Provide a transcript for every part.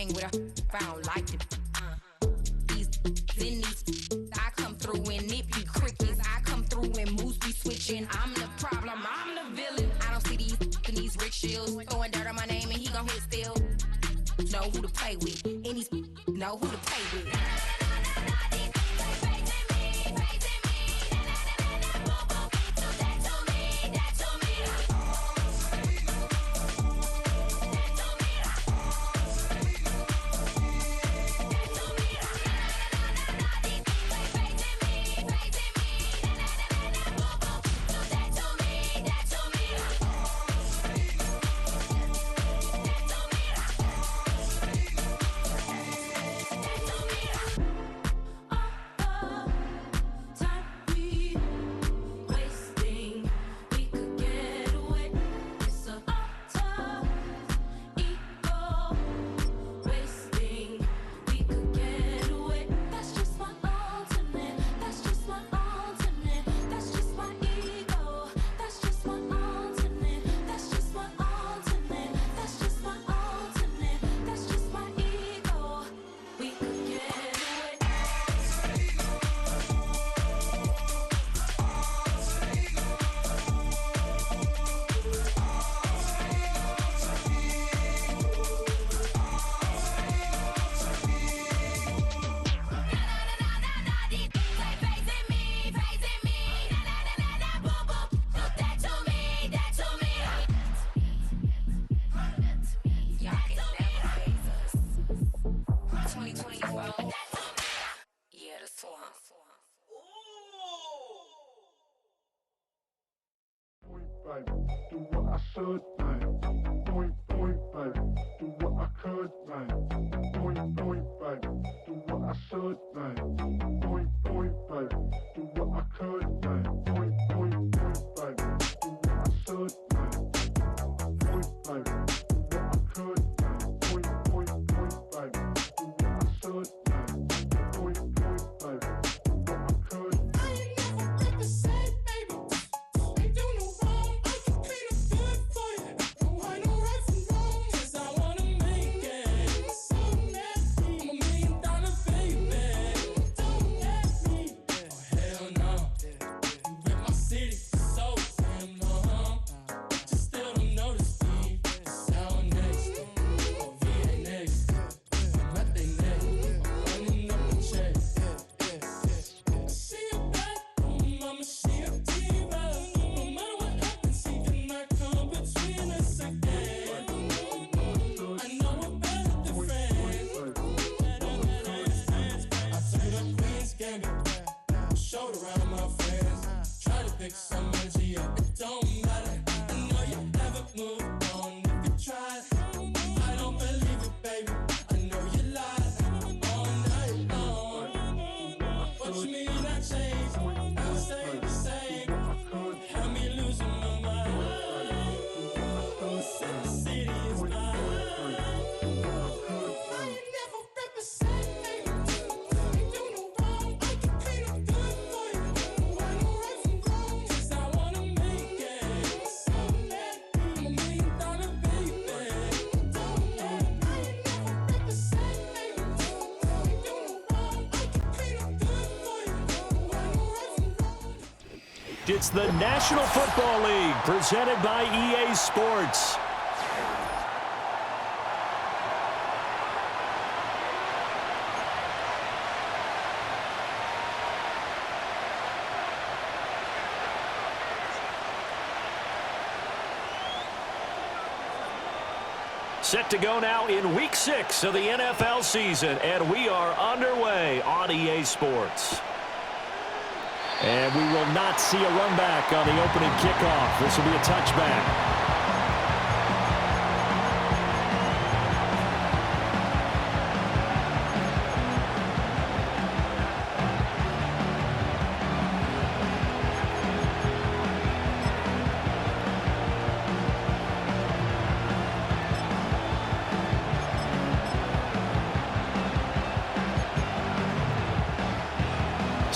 hang with a I don't like it. These in these I come through and it be crickets. I come through and moves be switching. I'm the problem, I'm the villain. I don't see these rickshaws throwing dirt on my name and he gon' hit still. Know who to play with, and these know who to play with. Do what I should, like. Point, baby. Do what I could, like. Point, baby. Do what I should, like. Point, baby. Do what I could, like. Point, baby. Do what I should, like. Point, baby. Do what I could, like. Point, baby. Do what I should, like. Point, baby. Do what I could. I ain't never been the same, baby. Ain't do no wrong. I can clean up good for you. Don't hide no right from wrong. 'Cause I wanna make it. So nasty. I'm $1 million baby. Don't let me. Oh hell no. You rip my city so damn long. But you still don't notice me. Sound next. Oh VA next. I'm at they neck. I'm running up the check. She a bad woman, mama, she a diva. No matter what happens, she cannot come between us again. I know we're better than friends. I took up Queen's Gambit, showed around my friends. Try to pick some energy up, it don't matter. I know you haven't moved on if you tried. I don't believe it, baby. I know you lied all night long. What you mean I changed? I'll stay the same. Had me losing my mind. Sin City is mine. I ain't never been the same, baby. Ain't do no wrong. I can clean up good for you. Don't hide no right from wrong. 'Cause I wanna make it. So let me. I'm $1 million baby. Don't let me. I ain't never been the same, baby. Ain't do no wrong. I can clean up good for you. Don't hide no right from wrong. It's the National Football League presented by EA Sports. Set to go now in Week 6 of the NFL season, and we are underway on EA Sports. And we will not see a run back on the opening kickoff. This will be a touchback.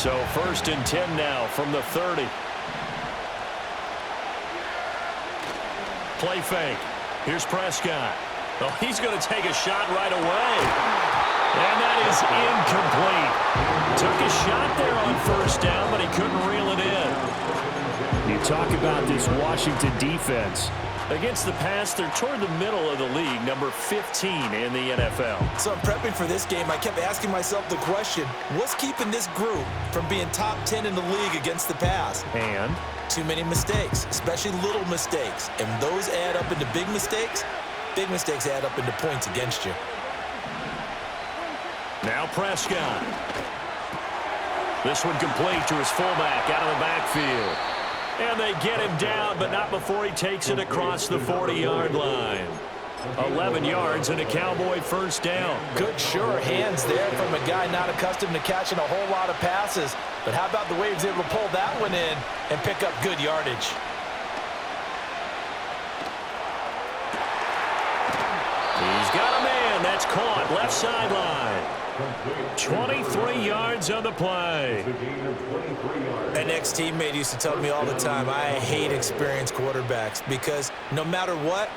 So 1st and 10 now from the 30. Play fake. Here's Prescott. Oh, he's going to take a shot right away. And that is incomplete. Took a shot there on first down, but he couldn't reel it in. You talk about this Washington defense. Against the pass, they're toward the middle of the league, number 15 in the NFL. So I'm prepping for this game. I kept asking myself the question, what's keeping this group from being top 10 in the league against the pass? And? Too many mistakes, especially little mistakes. And those add up into big mistakes. Big mistakes add up into points against you. Now Prescott. This one complete to his fullback out of the backfield. And they get him down, but not before he takes it across the 40-yard line. 11 yards and a Cowboy first down. Good, sure hands there from a guy not accustomed to catching a whole lot of passes. But how about the way he was able to pull that one in and pick up good yardage? He's got a man. That's caught. Left sideline. 23 yards on the play. An ex-teammate used to tell me all the time, I hate experienced quarterbacks because no matter what,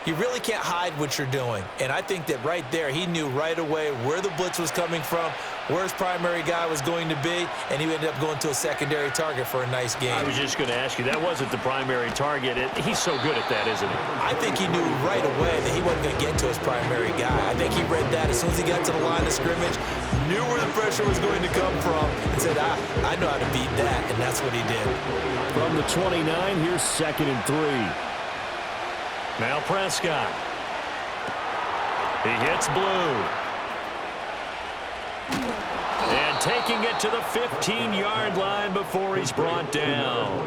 you really can't hide what you're doing. And I think that right there, he knew right away where the blitz was coming from, where his primary guy was going to be, and he ended up going to a secondary target for a nice game. I was just going to ask you, that wasn't the primary target. He's so good at that, isn't he? I think he knew right away that he wasn't going to get to his primary guy. I think he read that as soon as he got to the line of scrimmage, knew where the pressure was going to come from, and said, I know how to beat that, and that's what he did. From the 29, here's 2nd and 3. Now Prescott. He hits blue. And taking it to the 15-yard line before he's brought down.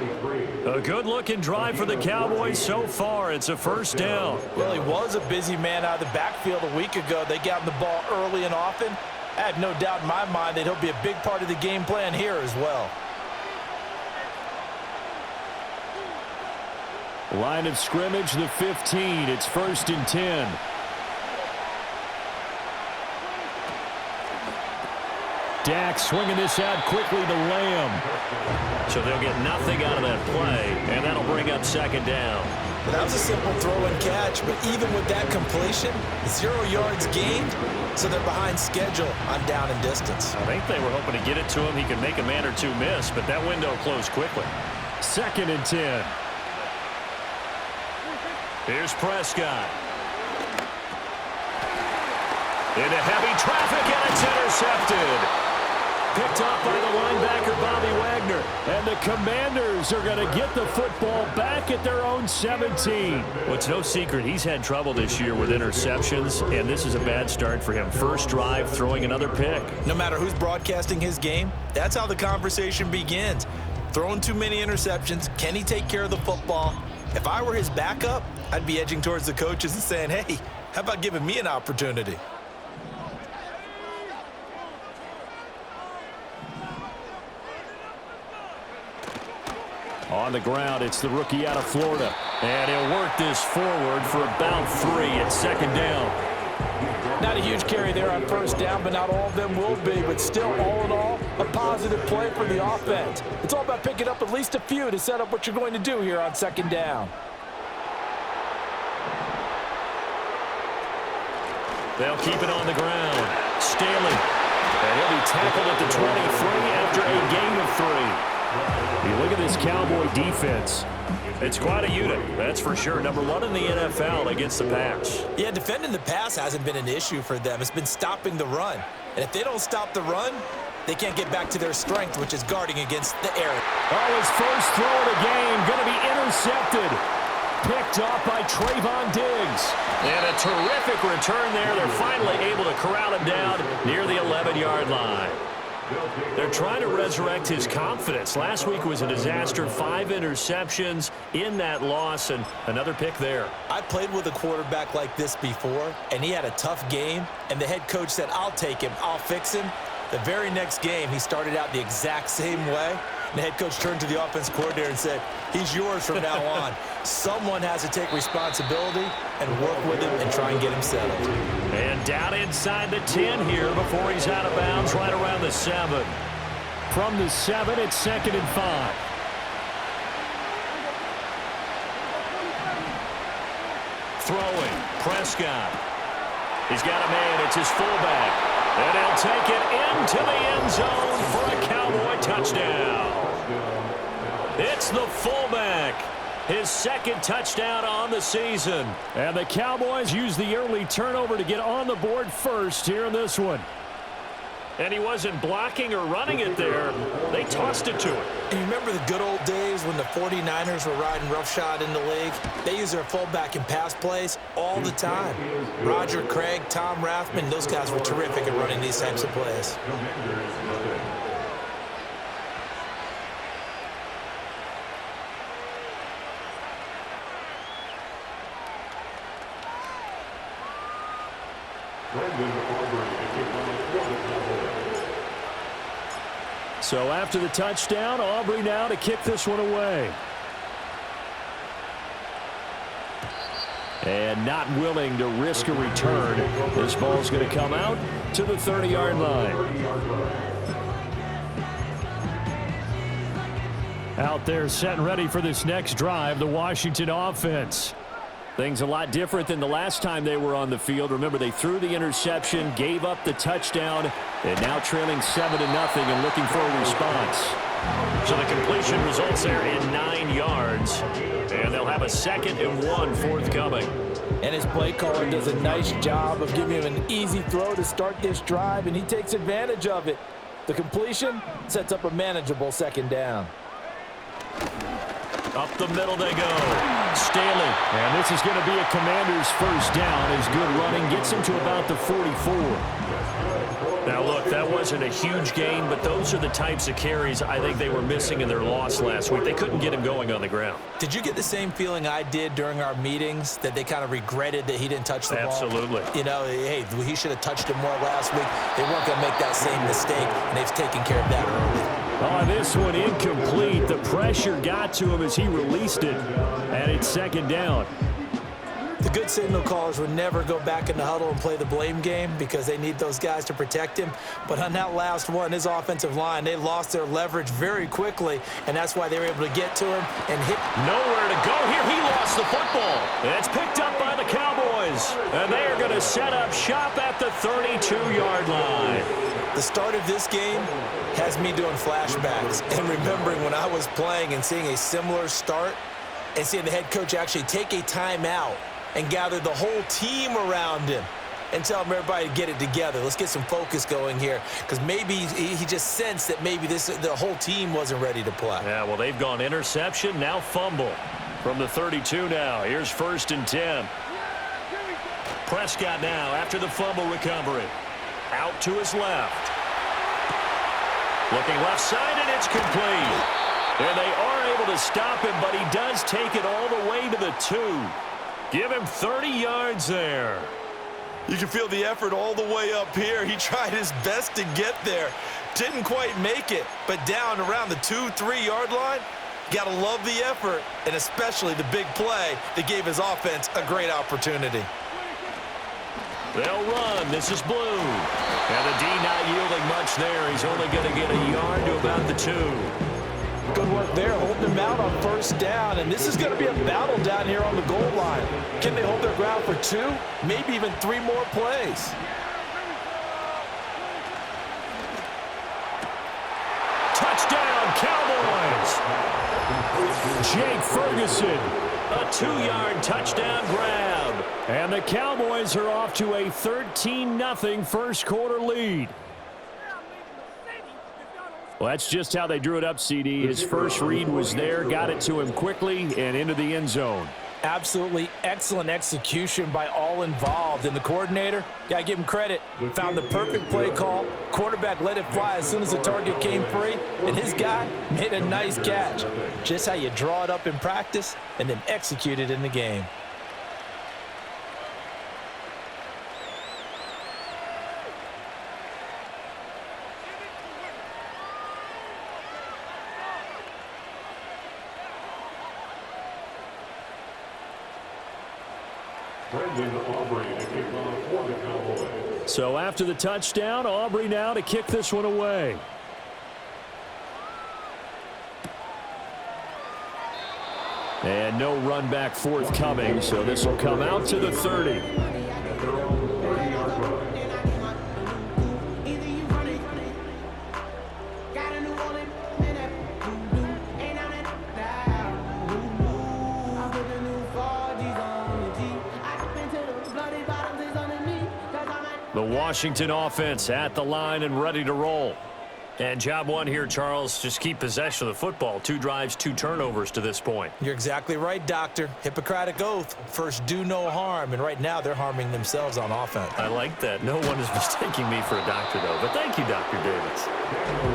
A good-looking drive for the Cowboys so far. It's a first down. Well, he was a busy man out of the backfield a week ago. They got him the ball early and often. I have no doubt in my mind that he'll be a big part of the game plan here as well. Line of scrimmage, the 15. It's 1st and 10. Dak swinging this out quickly to Lamb. So they'll get nothing out of that play, and that'll bring up 2nd down. Well, that was a simple throw and catch, but even with that completion, 0 yards gained, so they're behind schedule on down and distance. I think they were hoping to get it to him. He could make a man or two miss, but that window closed quickly. 2nd and 10. Here's Prescott. Into heavy traffic, and it's intercepted. Picked off by the linebacker, Bobby Wagner. And the Commanders are going to get the football back at their own 17. Well, it's no secret he's had trouble this year with interceptions, and this is a bad start for him. First drive, throwing another pick. No matter who's broadcasting his game, that's how the conversation begins. Throwing too many interceptions, can he take care of the football? If I were his backup, I'd be edging towards the coaches and saying, hey, how about giving me an opportunity? On the ground, it's the rookie out of Florida. And he'll work this forward for about 3 at 2nd down. Not a huge carry there on first down, but not all of them will be. But still, all in all, a positive play for the offense. It's all about picking up at least a few to set up what you're going to do here on 2nd down. They'll keep it on the ground. Staley. And he'll be tackled at the 23 after a gain of 3. You look at this Cowboy defense. It's quite a unit, that's for sure. Number 1 in the NFL against the pass. Yeah, defending the pass hasn't been an issue for them. It's been stopping the run. And if they don't stop the run, they can't get back to their strength, which is guarding against the air. Oh, his first throw of the game going to be intercepted. Picked off by Trayvon Diggs. And a terrific return there. They're finally able to corral him down near the 11-yard line. They're trying to resurrect his confidence. Last week was a disaster. 5 interceptions in that loss, and another pick there. I played with a quarterback like this before, and he had a tough game, and the head coach said, I'll take him, I'll fix him. The very next game, he started out the exact same way. And the head coach turned to the offense coordinator and said, he's yours from now on. Someone has to take responsibility and work with him and try and get him settled. And down inside the 10 here before he's out of bounds, right around the 7. From the 7, it's 2nd and 5. Throwing, Prescott. He's got a man. It's his fullback. And he'll take it into the end zone for a Cowboy touchdown. It's the fullback. His second touchdown on the season. And the Cowboys use the early turnover to get on the board first here in this one. And he wasn't blocking or running it there. They tossed it to him. And you remember the good old days when the 49ers were riding roughshod in the league? They use their fullback in pass plays all the time. Roger Craig, Tom Rathman, those guys were terrific at running these types of plays. So after the touchdown, Aubrey now to kick this one away. And not willing to risk a return. This ball's going to come out to the 30-yard line. Out there set and ready for this next drive, the Washington offense. Things a lot different than the last time they were on the field. Remember, they threw the interception, gave up the touchdown, and now trailing 7-0 and looking for a response. So the completion results there in 9 yards, and they'll have a 2nd and 1 forthcoming. And his play caller does a nice job of giving him an easy throw to start this drive, and he takes advantage of it. The completion sets up a manageable 2nd down. Up the middle they go. Staley. And this is going to be a Commanders first down. His good running gets him to about the 44. Now, look, that wasn't a huge gain, but those are the types of carries I think they were missing in their loss last week. They couldn't get him going on the ground. Did you get the same feeling I did during our meetings, that they kind of regretted that he didn't touch the ball? Absolutely. You know, hey, he should have touched it more last week. They weren't going to make that same mistake, and they've taken care of that early. Oh, this one incomplete. The pressure got to him as he released it, and it's 2nd down. The good signal callers would never go back in the huddle and play the blame game because they need those guys to protect him. But on that last one, his offensive line, they lost their leverage very quickly, and that's why they were able to get to him and hit. Nowhere to go here. He lost the football. And it's picked up by the Cowboys. And they are going to set up shop at the 32-yard line. The start of this game has me doing flashbacks and remembering when I was playing and seeing a similar start and seeing the head coach actually take a timeout and gather the whole team around him and tell him everybody to get it together. Let's get some focus going here, because maybe he just sensed that maybe the whole team wasn't ready to play. Yeah, well, they've gone interception, now fumble from the 32 now. Here's 1st and 10. Prescott now after the fumble recovery. Out to his left. Looking left side, and it's complete. And they are able to stop him, but he does take it all the way to the 2. Give him 30 yards there. You can feel the effort all the way up here. He tried his best to get there. Didn't quite make it, but down around the 2-3 yard line, got to love the effort, and especially the big play that gave his offense a great opportunity. They'll run. This is Blue. And the D not yielding much there. He's only going to get a yard to about the 2. Good work there, holding them out on 1st down, and this is going to be a battle down here on the goal line. Can they hold their ground for 2, maybe even 3 more plays? Touchdown, Cowboys! Jake Ferguson, a 2-yard touchdown grab. And the Cowboys are off to a 13-0 first quarter lead. Well, that's just how they drew it up, CD. His first read was there, got it to him quickly, and into the end zone. Absolutely excellent execution by all involved. And the coordinator, gotta give him credit, found the perfect play call. Quarterback let it fly as soon as the target came free, and his guy made a nice catch. Just how you draw it up in practice and then execute it in the game. So after the touchdown, Aubrey now to kick this one away. And no run back forthcoming, so this will come out to the 30. The Washington offense at the line and ready to roll. And job one here, Charles, just keep possession of the football. 2 drives, 2 turnovers to this point. You're exactly right, Doctor. Hippocratic oath. First, do no harm. And right now, they're harming themselves on offense. I like that. No one is mistaking me for a doctor, though. But thank you, Dr. Davis.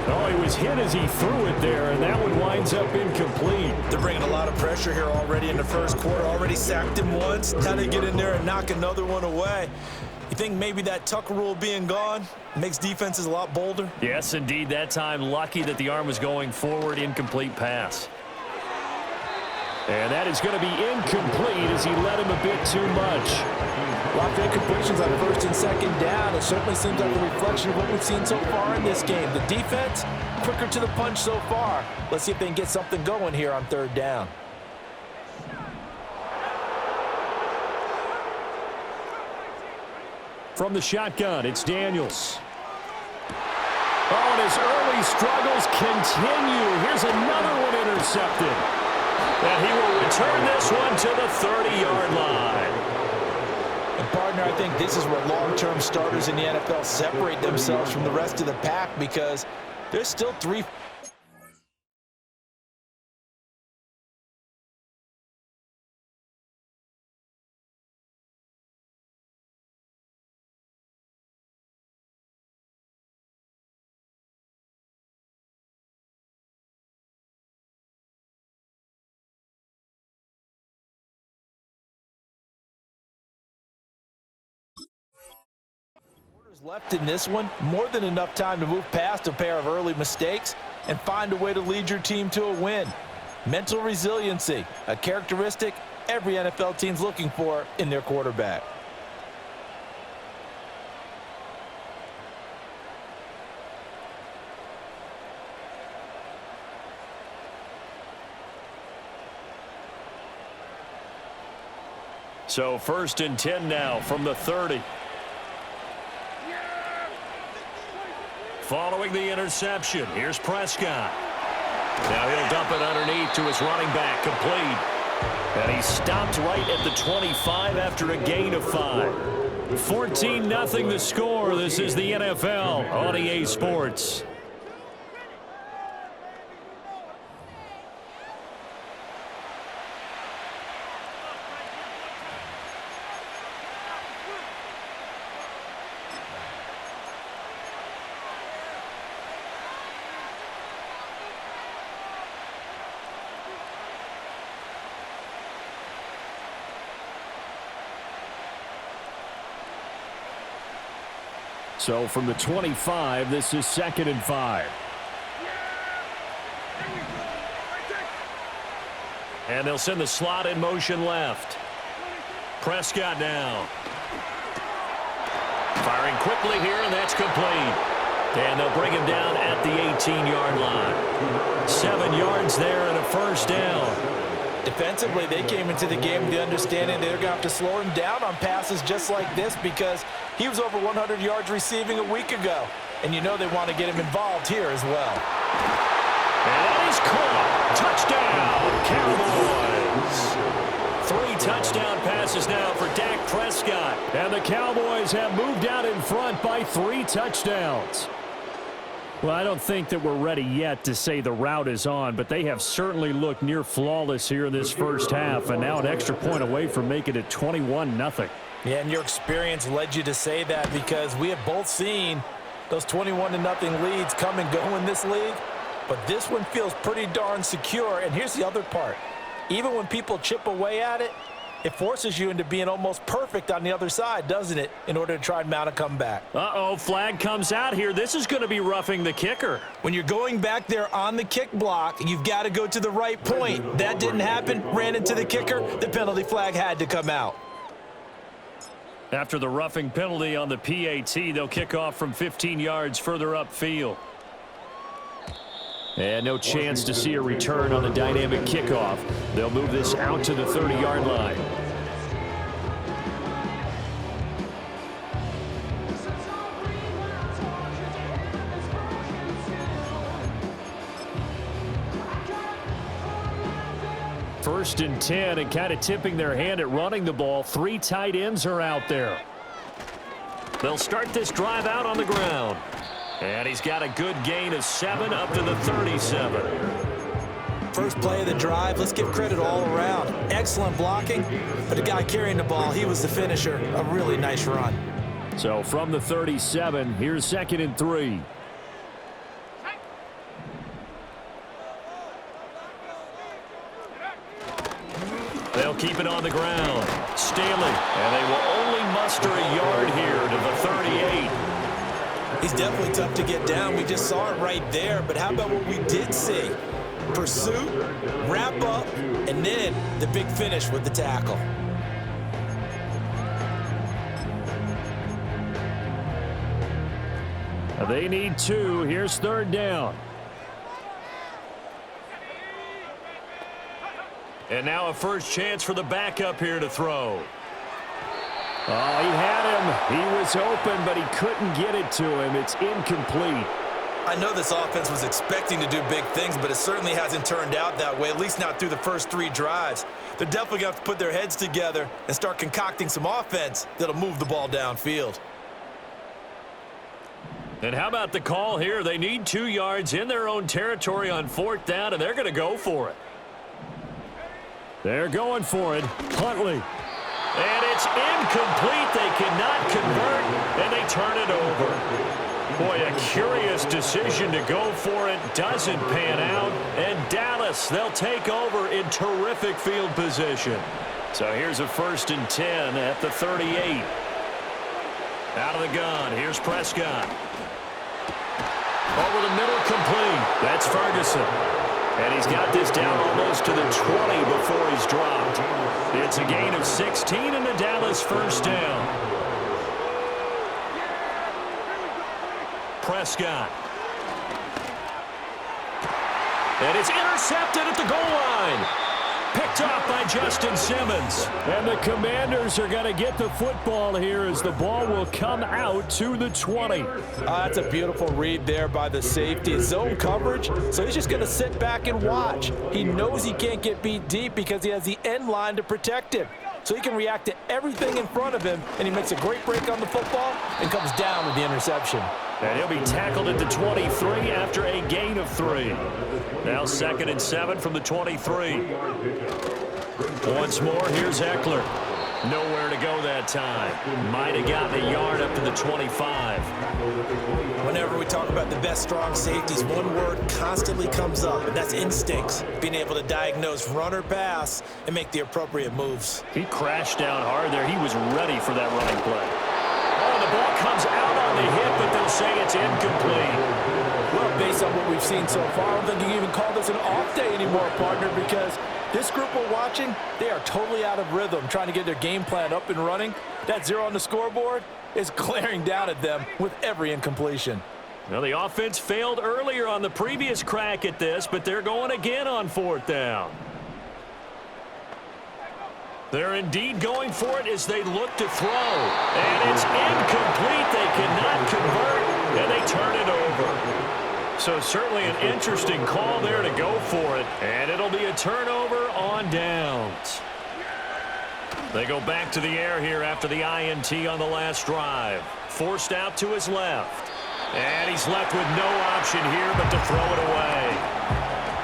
Oh, he was hit as he threw it there, and that one winds up incomplete. They're bringing a lot of pressure here already in the first quarter. Already sacked him once. Now they get in there and knock another one away. You think maybe that tuck rule being gone makes defenses a lot bolder? Yes, indeed. That time, lucky that the arm was going forward. Incomplete pass. And that is going to be incomplete as he led him a bit too much. A lot of incompletions on first and second down. It certainly seems like a reflection of what we've seen so far in this game. The defense, quicker to the punch so far. Let's see if they can get something going here on third down. From the shotgun, it's Daniels. Oh, and his early struggles continue. Here's another one intercepted. And he will return this one to the 30-yard line. And, partner, I think this is where long-term starters in the NFL separate themselves from the rest of the pack because there's still 3. Left in this one, more than enough time to move past a pair of early mistakes and find a way to lead your team to a win. Mental resiliency, a characteristic every NFL team's looking for in their quarterback. So 1st and 10 now from the 30. Following the interception, here's Prescott. Now he'll dump it underneath to his running back, complete. And he stopped right at the 25 after a gain of 5. 14-0 the score. This is the NFL on EA Sports. So from the 25, this is 2nd and 5. And they'll send the slot in motion left. Prescott now. Firing quickly here, and that's complete. And they'll bring him down at the 18-yard line. 7 yards there and a first down. Defensively, they came into the game with the understanding they're going to have to slow him down on passes just like this because he was over 100 yards receiving a week ago. And you know they want to get him involved here as well. And that is caught. Touchdown, Cowboys. 3 touchdown passes now for Dak Prescott. And the Cowboys have moved out in front by 3 touchdowns. Well, I don't think that we're ready yet to say the route is on, but they have certainly looked near flawless here in this first half, and now an extra point away from making it 21-0. Yeah, and your experience led you to say that because we have both seen those 21-0 leads come and go in this league, but this one feels pretty darn secure, and here's the other part. Even when people chip away at it, it forces you into being almost perfect on the other side, doesn't it, in order to try and mount a comeback. Uh-oh, flag comes out here. This is going to be roughing the kicker. When you're going back there on the kick block, you've got to go to the right point. That didn't happen, ran into the kicker. The penalty flag had to come out. After the roughing penalty on the PAT, they'll kick off from 15 yards further upfield. And no chance to see a return on the dynamic kickoff. They'll move this out to the 30-yard line. First and 10, and kind of tipping their hand at running the ball. 3 tight ends are out there. They'll start this drive out on the ground. And he's got a good gain of 7 up to the 37. First play of the drive, let's give credit all around. Excellent blocking, but the guy carrying the ball, he was the finisher. A really nice run. So from the 37, here's 2nd and 3. They'll keep it on the ground. Staley, and they will only muster a yard here to the 38. He's definitely tough to get down. We just saw it right there, but how about what we did see? Pursuit, wrap up, and then the big finish with the tackle. They need 2. Here's 3rd down. And now a first chance for the backup here to throw. Oh, he had him. He was open, but he couldn't get it to him. It's incomplete. I know this offense was expecting to do big things, but it certainly hasn't turned out that way, at least not through the first 3 drives. They're definitely going to have to put their heads together and start concocting some offense that'll move the ball downfield. And how about the call here? They need 2 yards in their own territory on 4th down, and they're going to go for it. They're going for it. Huntley. And it's incomplete. They cannot convert, and they turn it over. Boy, a curious decision to go for it. Doesn't pan out. And Dallas, they'll take over in terrific field position. So here's a 1st and 10 at the 38. Out of the gun. Here's Prescott. Over the middle, complete. That's Ferguson. And he's got this down almost to the 20 before he's dropped. It's a gain of 16 and the Dallas first down. Prescott. And it's intercepted at the goal line. Picked off by Justin Simmons. And the Commanders are going to get the football here as the ball will come out to the 20. That's a beautiful read there by the safety. Zone coverage, so he's just going to sit back and watch. He knows he can't get beat deep because he has the end line to protect him. So he can react to everything in front of him, and he makes a great break on the football and comes down with the interception. And he'll be tackled at the 23 after a gain of 3. Now 2nd and 7 from the 23. Once more, here's Eckler. Nowhere to go that time. Might have gotten a yard up to the 25. Whenever we talk about the best strong safeties, one word constantly comes up, and that's instincts. Being able to diagnose run or pass and make the appropriate moves. He crashed down hard there. He was ready for that running play. Oh, the ball comes out on the hit, but they'll say it's incomplete. Well, based on what we've seen so far, I don't think you can even call this an off day anymore, partner, because this group we're watching, they are totally out of rhythm, trying to get their game plan up and running. That 0 on the scoreboard is glaring down at them with every incompletion. Well, the offense failed earlier on the previous crack at this, but they're going again on 4th down. They're indeed going for it as they look to throw. And it's incomplete. They cannot convert, and they turn it over. So certainly an interesting call there to go for it. And it'll be a turnover on downs. They go back to the air here after the INT on the last drive. Forced out to his left. And he's left with no option here but to throw it away.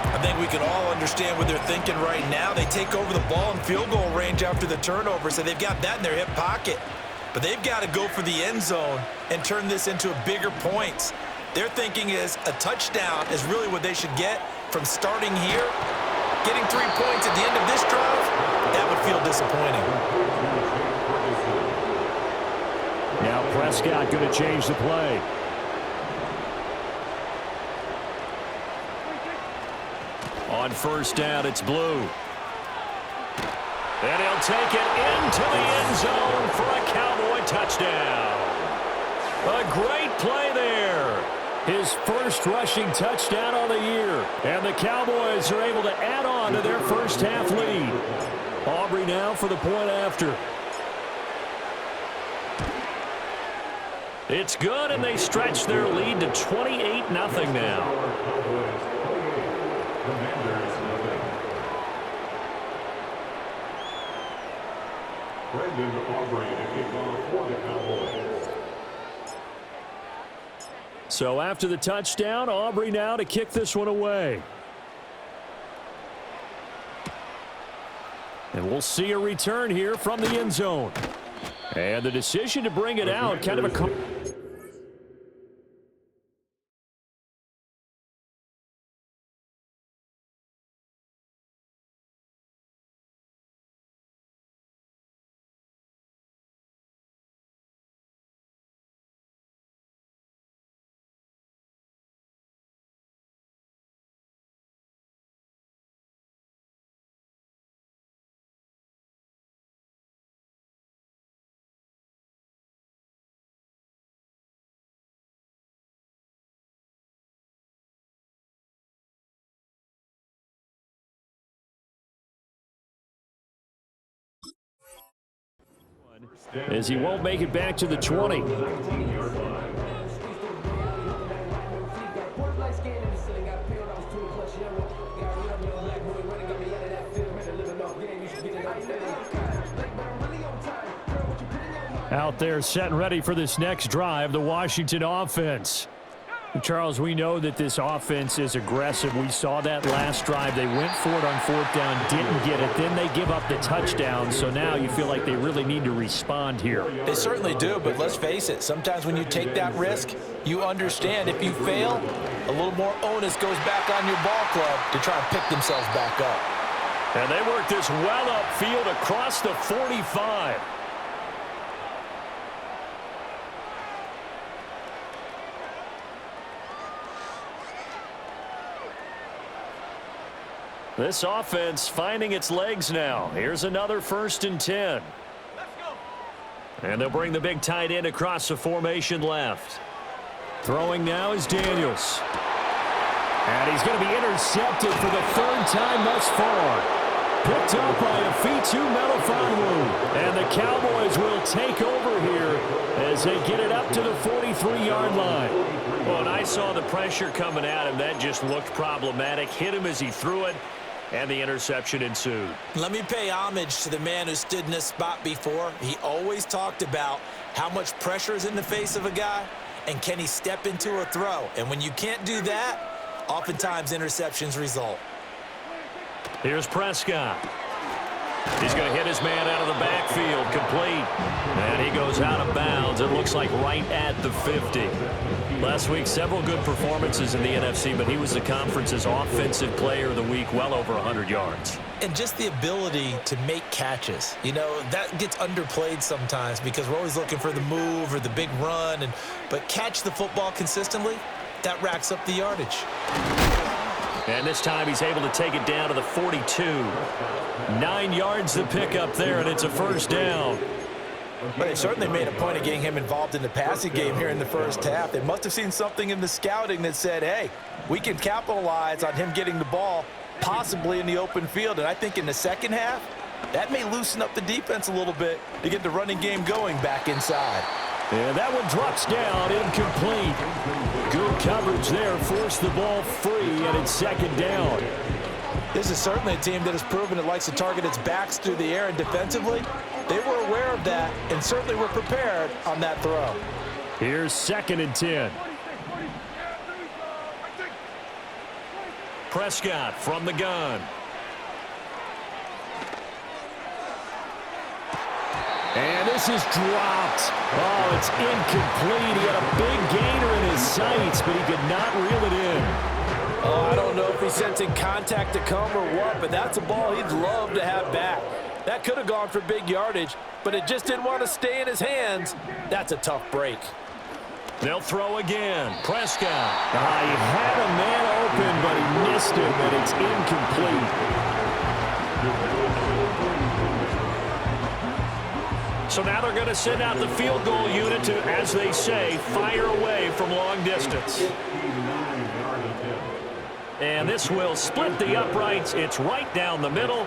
I think we can all understand what they're thinking right now. They take over the ball in field goal range after the turnover, so they've got that in their hip pocket. But they've got to go for the end zone and turn this into a bigger points. Their thinking is a touchdown is really what they should get from starting here. Getting 3 points at the end of this drive, that would feel disappointing. Now Prescott going to change the play. On 1st down, it's Blue. And he'll take it into the end zone for a Cowboy touchdown. A great play there. His first rushing touchdown of the year. And the Cowboys are able to add on to their first half lead. Aubrey now for the point after. It's good, and they stretch their lead to 28-0 now. Brandon Aubrey to kick off for the Cowboys. So after the touchdown, Aubrey now to kick this one away. And we'll see a return here from the end zone. And the decision to bring it out, kind of a... as he won't make it back to the 20. Out there set and ready for this next drive, the Washington offense. Charles, we know that this offense is aggressive. We saw that last drive. They went for it on fourth down, didn't get it. Then they give up the touchdown. So now you feel like they really need to respond here. They certainly do, but let's face it. Sometimes when you take that risk, you understand if you fail, a little more onus goes back on your ball club to try and pick themselves back up. And they work this well upfield across the 45. This offense finding its legs now. Here's another 1st and 10. And they'll bring the big tight end across the formation left. Throwing now is Daniels. And he's going to be intercepted for the 3rd time thus far. Picked up by a Fitu Melifonwu. And the Cowboys will take over here as they get it up to the 43-yard line. Well, and I saw the pressure coming at him. That just looked problematic. Hit him as he threw it. And the interception ensued. Let me pay homage to the man who stood in this spot before. He always talked about how much pressure is in the face of a guy and can he step into a throw. And when you can't do that, oftentimes interceptions result. Here's Prescott. He's going to hit his man out of the backfield, complete. And he goes out of bounds. It looks like right at the 50. Last week, several good performances in the NFC, but he was the conference's offensive player of the week, well over 100 yards. And just the ability to make catches. You know, that gets underplayed sometimes because we're always looking for the move or the big run. But catch the football consistently, that racks up the yardage. And this time he's able to take it down to the 42. 9 yards to pick up there, and it's a 1st down. But they certainly made a point of getting him involved in the passing game here in the first half. They must have seen something in the scouting that said, hey, we can capitalize on him getting the ball, possibly in the open field. And I think in the second half, that may loosen up the defense a little bit to get the running game going back inside. And that one drops down, incomplete. Good coverage there, forced the ball free, and it's 2nd down. This is certainly a team that has proven it likes to target its backs through the air, and defensively, they were aware of that and certainly were prepared on that throw. Here's 2nd and 10. Prescott from the gun. And this is dropped. Oh, it's incomplete. He had a big gainer in his sights, but he could not reel it in. Oh, I don't know if he's sensing contact to come or what, but that's a ball he'd love to have back. That could have gone for big yardage, but it just didn't want to stay in his hands. That's a tough break. They'll throw again. Prescott. He had a man open, but he missed him, and it's incomplete. So now they're going to send out the field goal unit to, as they say, fire away from long distance. And this will split the uprights. It's right down the middle.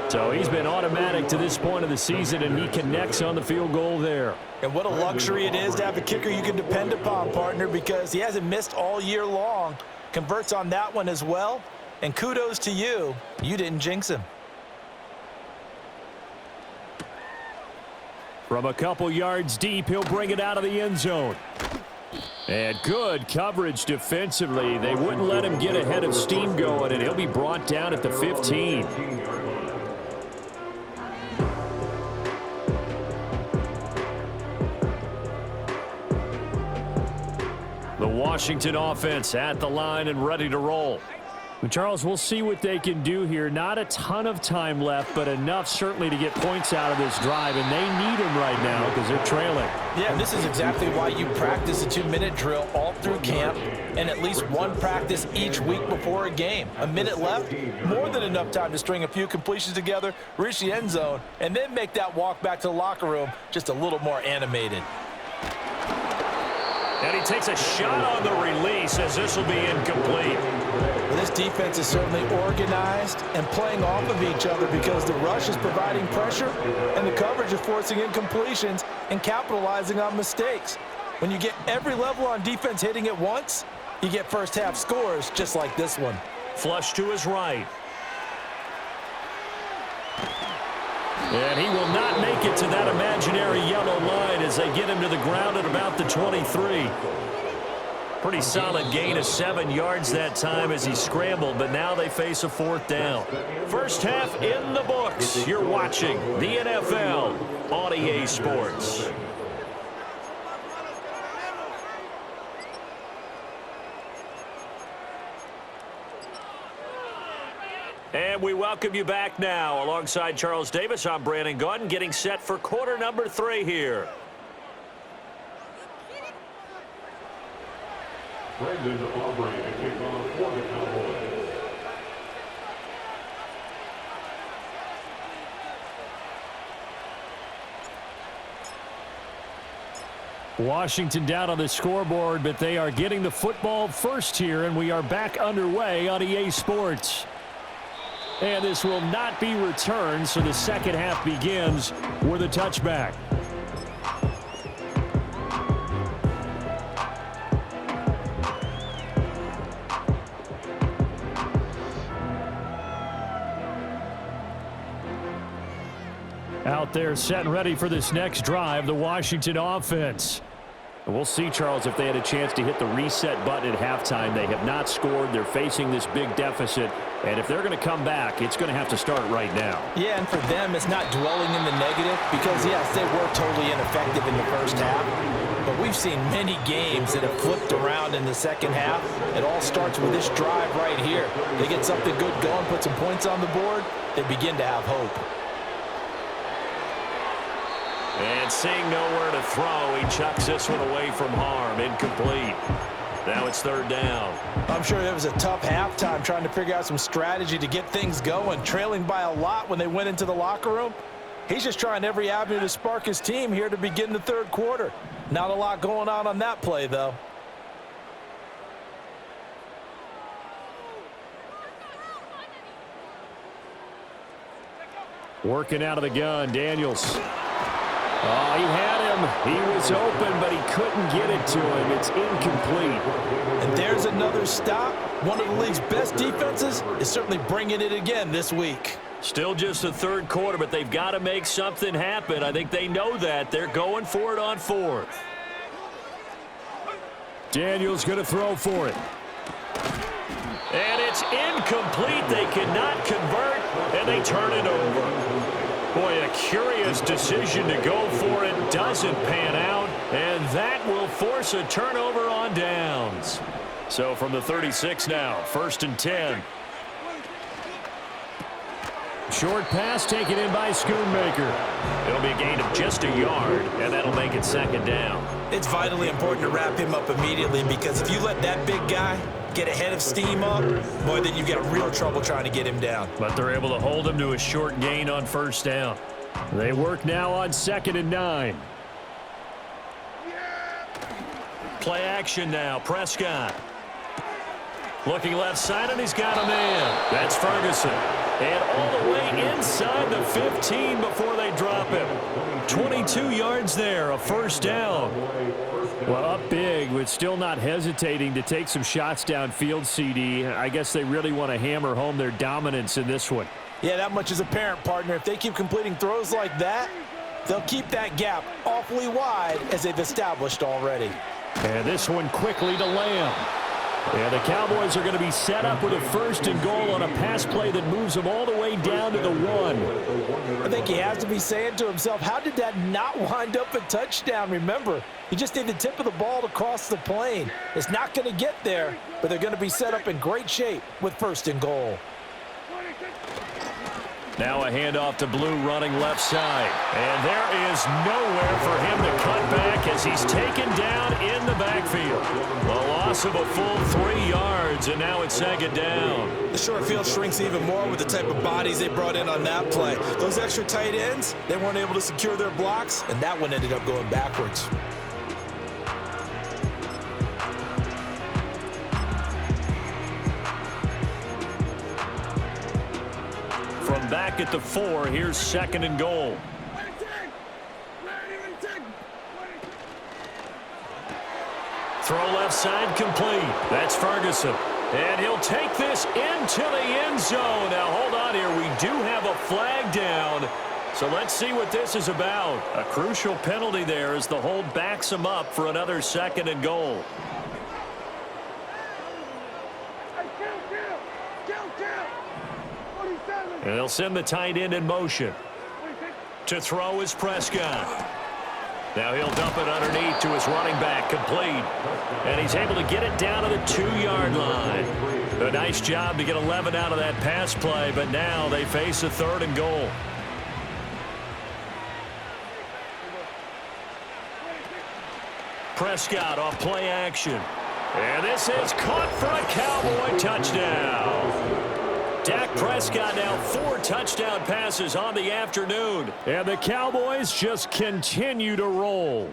So he's been automatic to this point of the season, and he connects on the field goal there. And what a luxury it is to have a kicker you can depend upon, partner, because he hasn't missed all year long. Converts on that one as well. And kudos to you. You didn't jinx him. From a couple yards deep, he'll bring it out of the end zone. And good coverage defensively. They wouldn't let him get ahead of steam going, and he'll be brought down at the 15. The Washington offense at the line and ready to roll. Charles, we'll see what they can do here. Not a ton of time left, but enough certainly to get points out of this drive, and they need them right now because they're trailing. Yeah, and this is exactly why you practice a 2-minute drill all through camp and at least one practice each week before a game. A minute left, more than enough time to string a few completions together, reach the end zone, and then make that walk back to the locker room just a little more animated. And he takes a shot on the release as this will be incomplete. Well, this defense is certainly organized and playing off of each other because the rush is providing pressure and the coverage is forcing incompletions and capitalizing on mistakes. When you get every level on defense hitting at once, you get first half scores just like this one. Flush to his right. And he will not make it to that imaginary yellow line as they get him to the ground at about the 23. Pretty solid gain of 7 yards that time as he scrambled, but now they face a 4th down. First half in the books. You're watching the NFL on EA Sports. And we welcome you back now. Alongside Charles Davis, I'm Brandon Gaudin, getting set for quarter number 3 here. Brandon Aubrey to kick off for the Cowboys. Washington down on the scoreboard, but they are getting the football first here, and we are back underway on EA Sports. And this will not be returned, so the second half begins with a touchback. Out there set and ready for this next drive, the Washington offense. We'll see, Charles, if they had a chance to hit the reset button at halftime. They have not scored. They're facing this big deficit. And if they're going to come back, it's going to have to start right now. Yeah, and for them, it's not dwelling in the negative because, yes, they were totally ineffective in the first half. But we've seen many games that have flipped around in the second half. It all starts with this drive right here. They get something good going, put some points on the board, they begin to have hope. And seeing nowhere to throw, he chucks this one away from harm. Incomplete. Now it's 3rd down. I'm sure it was a tough halftime trying to figure out some strategy to get things going, trailing by a lot when they went into the locker room. He's just trying every avenue to spark his team here to begin the 3rd quarter. Not a lot going on that play, though. Working out of the gun, Daniels. Oh, he had him. He was open, but he couldn't get it to him. It's incomplete. And there's another stop. One of the league's best defenses is certainly bringing it again this week. Still just the 3rd quarter, but they've got to make something happen. I think they know that. They're going for it on 4th. Daniels going to throw for it. And it's incomplete. They cannot convert, and they turn it over. Boy, a curious decision to go for it. Doesn't pan out, and that will force a turnover on downs. So from the 36 now, 1st and 10. Short pass taken in by Schoonmaker. It'll be a gain of just a yard, and that'll make it 2nd down. It's vitally important to wrap him up immediately because if you let that big guy get ahead of steam up, boy, then you've got real trouble trying to get him down. But they're able to hold him to a short gain on 1st down. They work now on 2nd and 9. Play action now. Prescott. Looking left side, and he's got a man. That's Ferguson. And all the way inside the 15 before they drop him. 22 yards there, a 1st down. Well, up big, but still not hesitating to take some shots downfield, CD. I guess they really want to hammer home their dominance in this one. Yeah, that much is apparent, partner. If they keep completing throws like that, They'll keep that gap awfully wide as they've established already. And this one quickly to Lamb. And the Cowboys are going to be set up with a 1st and goal on a pass play that moves them all the way down to the 1. I think he has to be saying to himself, how did that not wind up a touchdown? Remember, you just need the tip of the ball to cross the plane. It's not going to get there, but they're going to be set up in great shape with 1st and goal. Now a handoff to Blue running left side. And there is nowhere for him to cut back as he's taken down in the backfield. A loss of a full 3 yards, and now it's 2nd down. The short field shrinks even more with the type of bodies they brought in on that play. Those extra tight ends, they weren't able to secure their blocks, and that one ended up going backwards. From back at the 4, here's 2nd and goal. Throw left side complete. That's Ferguson. And he'll take this into the end zone. Now hold on here. We do have a flag down. So let's see what this is about. A crucial penalty there as the hold backs him up for another 2nd and goal. And they'll send the tight end in motion. To throw is Prescott. Now he'll dump it underneath to his running back, complete. And he's able to get it down to the 2-yard line. A nice job to get 11 out of that pass play, but now they face a 3rd and goal. Prescott off play action. And this is caught for a Cowboy touchdown. Dak Prescott now 4 touchdown passes on the afternoon. And the Cowboys just continue to roll.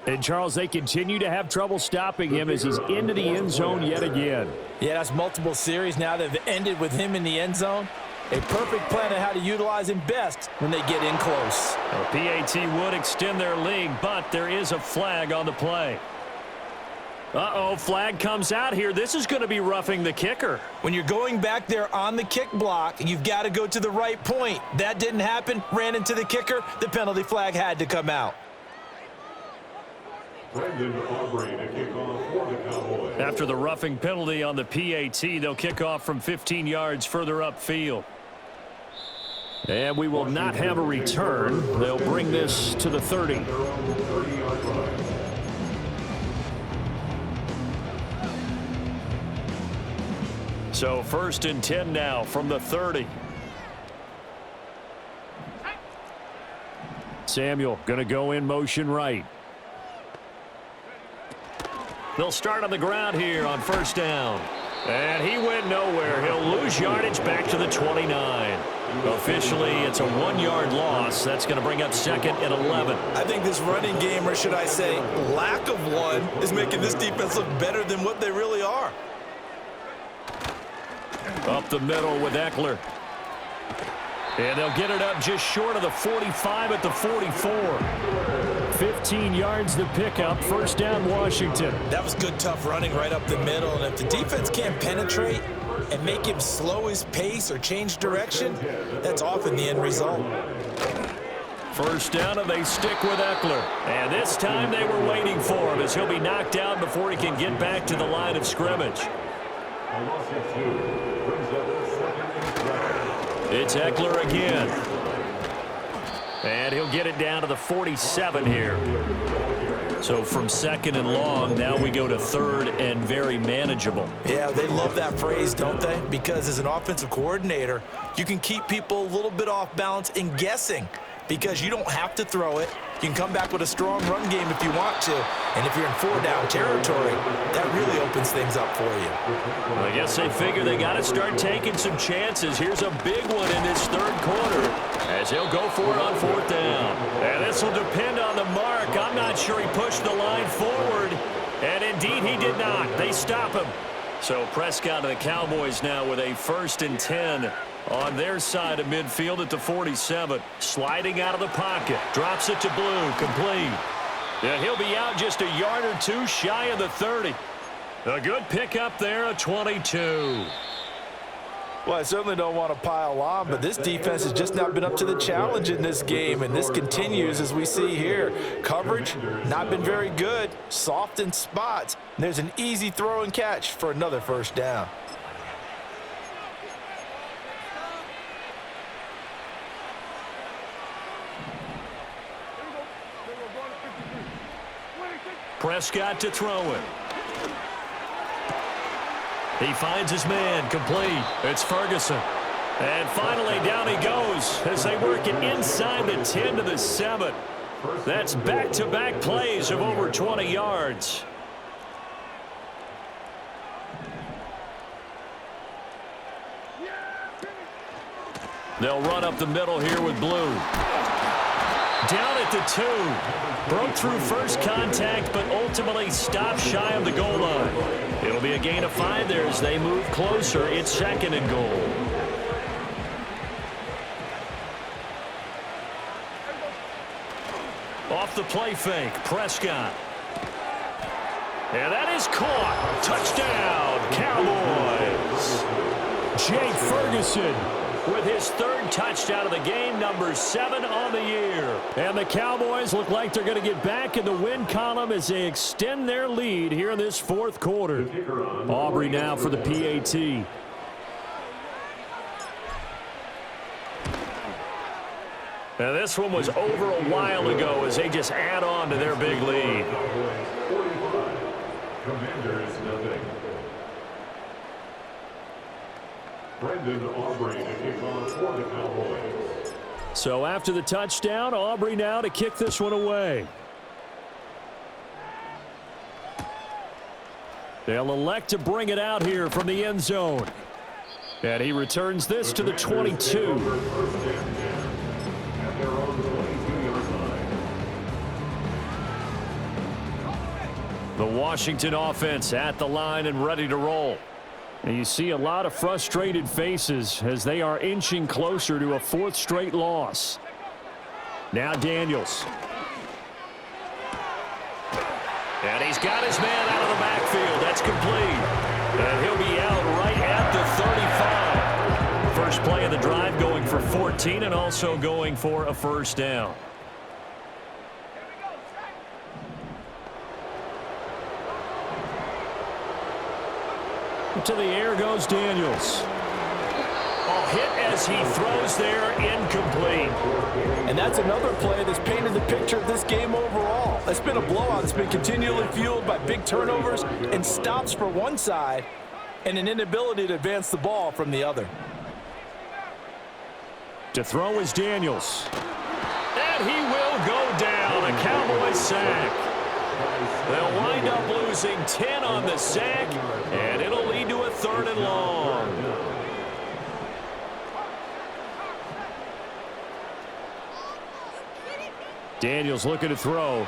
And, Charles, they continue to have trouble stopping him as he's into the end zone yet again. Yeah, that's multiple series now that have ended with him in the end zone. A perfect plan on how to utilize him best when they get in close. Well, PAT would extend their lead, but there is a flag on the play. Uh-oh, flag comes out here. This is going to be roughing the kicker. When you're going back there on the kick block, you've got to go to the right point. That didn't happen. Ran into the kicker. The penalty flag had to come out. After the roughing penalty on the PAT, they'll kick off from 15 yards further upfield. And we will not have a return. They'll bring this to the 30. So 1st and 10 now from the 30. Samuel going to go in motion right. They'll start on the ground here on 1st down. And he went nowhere. He'll lose yardage back to the 29. Officially, it's a 1-yard loss. That's going to bring up 2nd and 11. I think this running game, or should I say lack of one, is making this defense look better than what they really are. Up the middle with Eckler. And they'll get it up just short of the 45 at the 44. 15 yards the pickup. 1st down, Washington. That was good, tough running right up the middle. And if the defense can't penetrate and make him slow his pace or change direction, that's often the end result. 1st down, and they stick with Eckler. And this time they were waiting for him as he'll be knocked down before he can get back to the line of scrimmage. It's Eckler again. And he'll get it down to the 47 here. So from 2nd and long, now we go to 3rd and very manageable. Yeah, they love that phrase, don't they? Because as an offensive coordinator, you can keep people a little bit off balance and guessing because you don't have to throw it. You can come back with a strong run game if you want to. And if you're in 4-down territory, that really opens things up for you. Well, I guess they figure they got to start taking some chances. Here's a big one in this 3rd quarter as he'll go for it on 4th down. And this will depend on the mark. I'm not sure he pushed the line forward. And indeed he did not. They stop him. So Prescott and the Cowboys now with a 1st and 10 on their side of midfield at the 47. Sliding out of the pocket. Drops it to Blue. Complete. And he'll be out just a yard or 2 shy of the 30. A good pickup there, a 22. Well, I certainly don't want to pile on, but this defense has just not been up to the challenge in this game, and this continues as we see here. Coverage, not been very good, soft in spots. There's an easy throw and catch for another first down. Prescott to throw it. He finds his man, complete. It's Ferguson. And finally, down he goes as they work it inside the 10 to the 7. That's back-to-back plays of over 20 yards. They'll run up the middle here with Blue. Down at the 2. Broke through first contact, but ultimately stopped shy of the goal line. It'll be a gain of 5 there as they move closer. It's second and goal. Off the play fake, Prescott. And that is caught. Touchdown, Cowboys. Jake Ferguson with his 3rd touchdown of the game, number 7 on the year. And the Cowboys look like they're going to get back in the win column as they extend their lead here in this 4th quarter. Aubrey now for the PAT. And this one was over a while ago as they just add on to their big lead. Commanders nothing. Brendan Aubrey to kick off for the Cowboys. So after the touchdown, Aubrey now to kick this one away. They'll elect to bring it out here from the end zone. And he returns this to the 22. The Washington offense at the line and ready to roll. And you see a lot of frustrated faces as they are inching closer to a 4th straight loss. Now Daniels. And he's got his man out of the backfield. That's complete. And he'll be out right at the 35. First play of the drive going for 14 and also going for a first down. To the air goes Daniels. Oh, hit as he throws there, incomplete. And that's another play that's painted the picture of this game overall. It's been a blowout that's been continually fueled by big turnovers and stops for one side and an inability to advance the ball from the other. To throw is Daniels. And he will go down. A Cowboys sack. They'll wind up losing 10 on the sack, and it'll lead to a 3rd and long. Daniels looking to throw.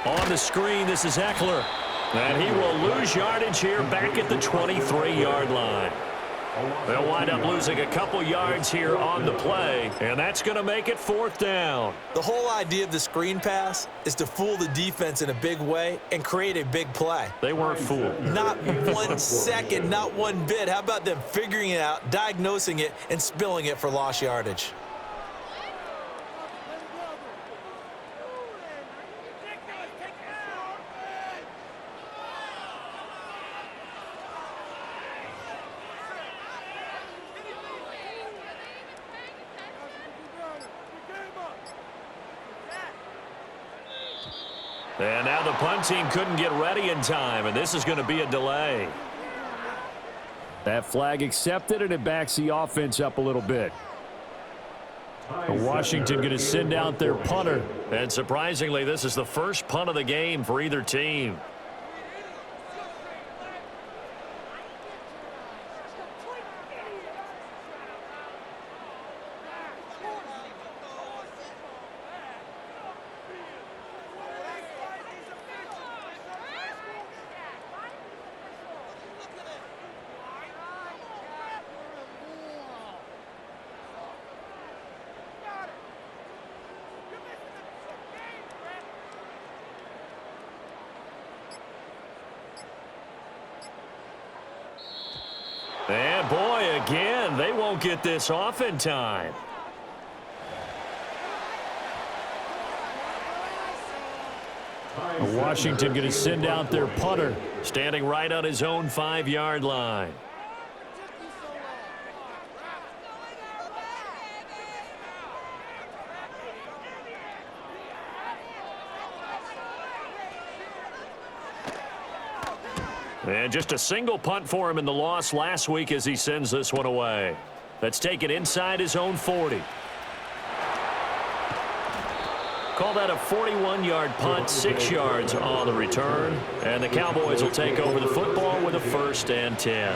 On the screen, this is Eckler. And he will lose yardage here back at the 23-yard line. They'll wind up losing a couple yards here on the play, and that's going to make it 4th down. The whole idea of the screen pass is to fool the defense in a big way and create a big play. They weren't fooled. Not 1 second, not one bit. How about them figuring it out, diagnosing it, and spilling it for lost yardage? And now the punt team couldn't get ready in time, and this is going to be a delay. That flag accepted, and it backs the offense up a little bit. Washington going to send out their punter. And surprisingly, this is the first punt of the game for either team. And boy, again, and they won't get this off in time. Washington going to send out their punter, standing right on his own 5-yard line. And just a single punt for him in the loss last week as he sends this one away. That's taken inside his own 40. Call that a 41-yard punt, 6 yards on the return. And the Cowboys will take over the football with a 1st and 10.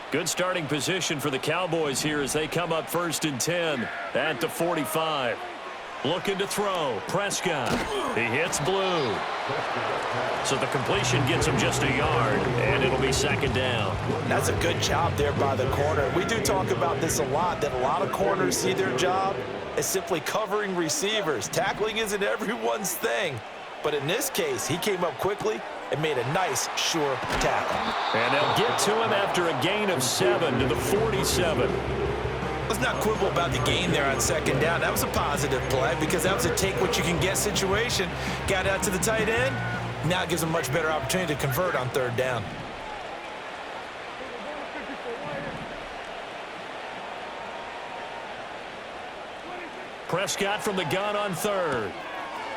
Good starting position for the Cowboys here as they come up 1st and 10 at the 45. Looking to throw. Prescott. He hits blue. So the completion gets him just a yard, and it'll be 2nd down. That's a good job there by the corner. We do talk about this a lot, that a lot of corners see their job as simply covering receivers. Tackling isn't everyone's thing. But in this case, he came up quickly and made a nice, sure tackle. And they'll get to him after a gain of 7 to the 47. Let's not quibble about the gain there on 2nd down. That was a positive play because that was a take-what-you-can-get situation. Got out to the tight end. Now it gives them a much better opportunity to convert on 3rd down. Prescott from the gun on 3rd.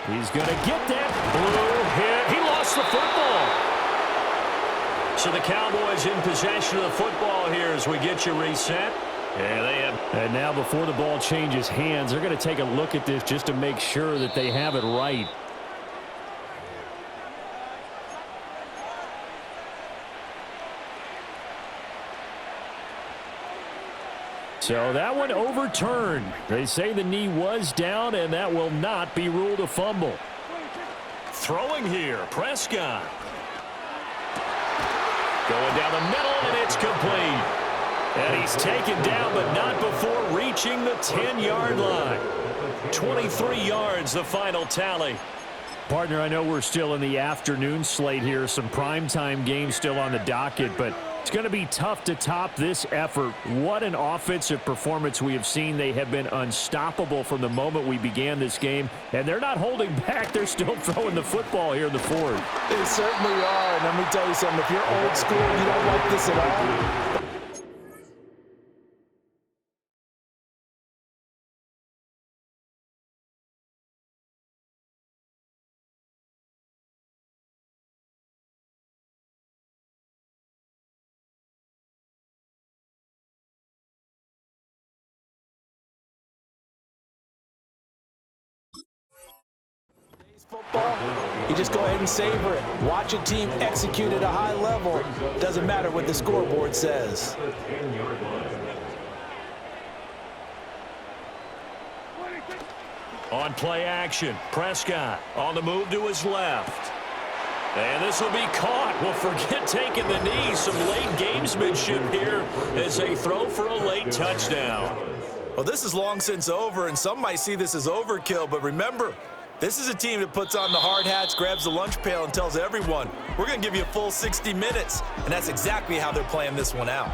He's going to get that blue hit. He lost the football. So the Cowboys in possession of the football here as we get you reset. And now before the ball changes hands, they're going to take a look at this just to make sure that they have it right. So that one overturned. They say the knee was down, and that will not be ruled a fumble. Throwing here, Prescott. Going down the middle, and it's complete. And he's taken down, but not before reaching the 10-yard line. 23 yards, the final tally. Partner, I know we're still in the afternoon slate here. Some primetime games still on the docket, but it's going to be tough to top this effort. What an offensive performance we have seen. They have been unstoppable from the moment we began this game, and they're not holding back. They're still throwing the football here in the 4th. They certainly are, and let me tell you something. If you're old school, you don't like this at all. Football, you just go ahead and savor it. Watch a team execute at a high level. Doesn't matter what the scoreboard says. On play action, Prescott on the move to his left. And this will be caught. Well, forget taking the knee. Some late gamesmanship here as they throw for a late touchdown. Well, this is long since over, and some might see this as overkill, but remember, this is a team that puts on the hard hats, grabs the lunch pail, and tells everyone, we're going to give you a full 60 minutes. And that's exactly how they're playing this one out.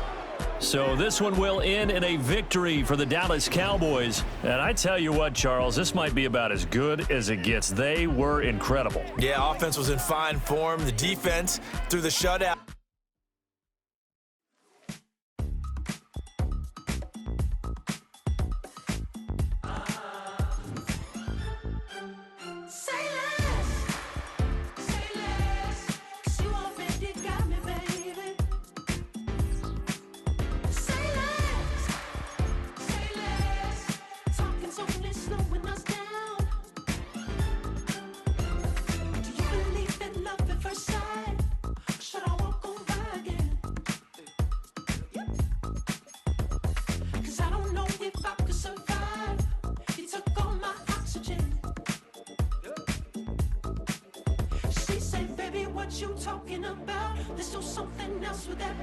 So this one will end in a victory for the Dallas Cowboys. And I tell you what, Charles, this might be about as good as it gets. They were incredible. Yeah, offense was in fine form. The defense, through the shutout. You talking about? Let's do something else with that.